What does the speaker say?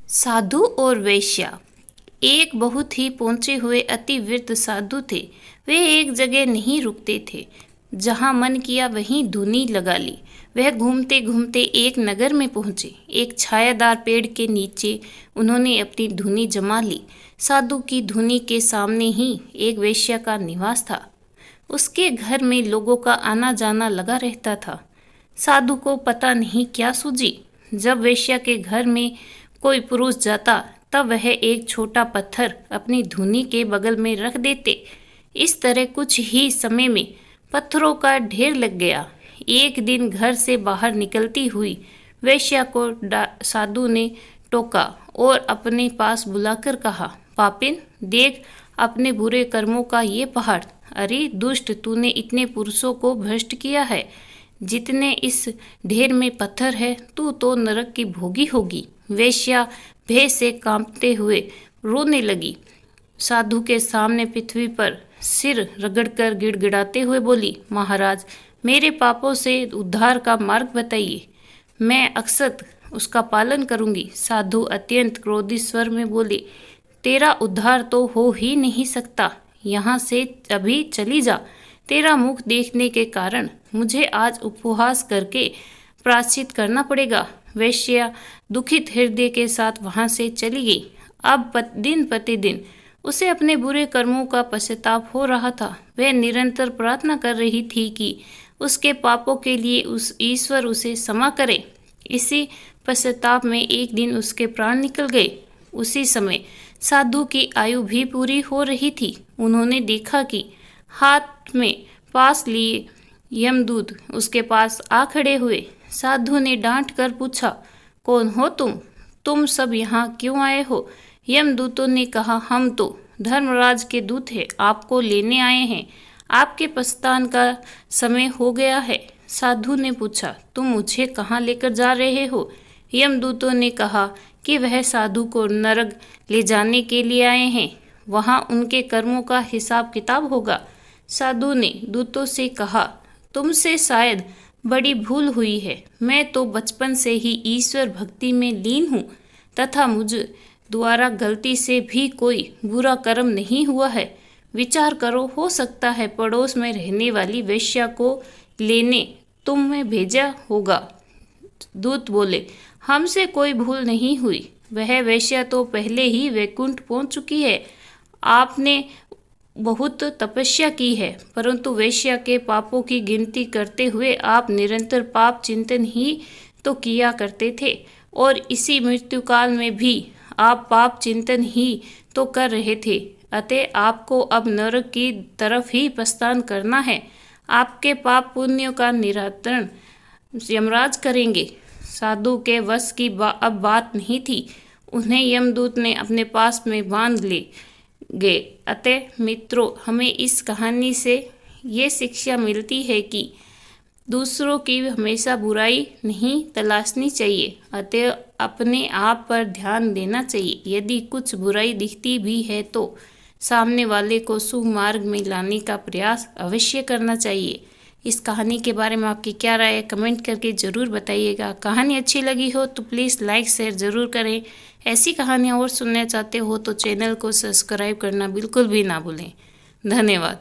साधु और वेश्या। एक बहुत ही पहुंचे हुए अति वृद्ध साधु थे। वे एक जगह नहीं रुकते थे, जहां मन किया वहीं धुनी लगा ली। वह घूमते घूमते एक नगर में पहुंचे। एक छायादार पेड़ के नीचे उन्होंने अपनी धुनी जमा ली। साधु की धुनी के सामने ही एक वेश्या का निवास था। उसके घर में लोगों का आना जाना लगा रहता था। साधु को पता नहीं क्या सूझी। जब वेश्या के घर में कोई पुरुष जाता तब वह एक छोटा पत्थर अपनी धुनी के बगल में रख देते। इस तरह कुछ ही समय में पत्थरों का ढेर लग गया। एक दिन घर से बाहर निकलती हुई वेश्या को साधु ने टोका और अपने पास बुलाकर कहा, पापिन, देख अपने बुरे कर्मों का ये पहाड़। अरे दुष्ट, तूने इतने पुरुषों को भ्रष्ट किया है। जितने इस ढेर में पत्थर है, तू तो नरक की भोगी होगी। वेश्या भय से कांपते हुए रोने लगी। साधु के सामने पृथ्वी पर सिर रगड़कर गिड़गिड़ाते हुए बोली, महाराज, मेरे पापों से उद्धार का मार्ग बताइए। मैं अक्षत उसका पालन करूंगी। साधु अत्यंत क्रोधित स्वर में बोले, तेरा उद्धार तो हो ही नहीं सकता। यहाँ से अभी चली जा। तेरा मुख देखने के कारण मुझे आज उपवास करके प्रायश्चित करना पड़ेगा। वेश्या दुखित हृदय के साथ वहां से चली गई। अब दिन प्रतिदिन उसे अपने बुरे कर्मों का पश्चाताप हो रहा था। वह निरंतर प्रार्थना कर रही थी कि उसके पापों के लिए उस ईश्वर उसे क्षमा करे। इसी पश्चाताप में एक दिन उसके प्राण निकल गए। उसी समय साधु की आयु भी पूरी हो रही थी। उन्होंने देखा कि हाथ में पास लिए यमदूत उसके पास आ खड़े हुए। साधु ने डांट कर पूछा, कौन हो तुम सब यहाँ क्यों आए हो? यमदूतों ने कहा, हम तो धर्मराज के दूत हैं, आपको लेने आए हैं। आपके प्रस्थान का समय हो गया है। साधु ने पूछा, तुम मुझे कहाँ लेकर जा रहे हो? यमदूतों ने कहा कि वह साधु को नरक ले जाने के लिए आए हैं। वहाँ उनके कर्मों का हिसाब किताब होगा। साधु ने दूतों से कहा, तुमसे शायद बड़ी भूल हुई है। मैं तो बचपन से ही ईश्वर भक्ति में लीन हूँ तथा मुझ द्वारा गलती से भी कोई बुरा कर्म नहीं हुआ है। विचार करो, हो सकता है पड़ोस में रहने वाली वेश्या को लेने तुम्हें भेजा होगा। दूत बोले, हमसे कोई भूल नहीं हुई। वह वेश्या तो पहले ही वैकुंठ पहुँच चुकी है। आपने बहुत तपस्या की है, परंतु वेश्या के पापों की गिनती करते हुए आप निरंतर पाप चिंतन ही तो किया करते थे, और इसी मृत्यु काल में भी आप पाप चिंतन ही तो कर रहे थे। अतः आपको अब नरक की तरफ ही प्रस्थान करना है। आपके पाप पुण्यों का निराकरण यमराज करेंगे। साधु के वश की अब बात नहीं थी। उन्हें यमदूत ने अपने पास में बांध ले गए। अतः मित्रों, हमें इस कहानी से ये शिक्षा मिलती है कि दूसरों की हमेशा बुराई नहीं तलाशनी चाहिए, अतः अपने आप पर ध्यान देना चाहिए। यदि कुछ बुराई दिखती भी है तो सामने वाले को शुभ मार्ग में लाने का प्रयास अवश्य करना चाहिए। इस कहानी के बारे में आपकी क्या राय है, कमेंट करके ज़रूर बताइएगा। कहानी अच्छी लगी हो तो प्लीज़ लाइक शेयर ज़रूर करें। ऐसी कहानियाँ और सुनना चाहते हो तो चैनल को सब्सक्राइब करना बिल्कुल भी ना भूलें। धन्यवाद।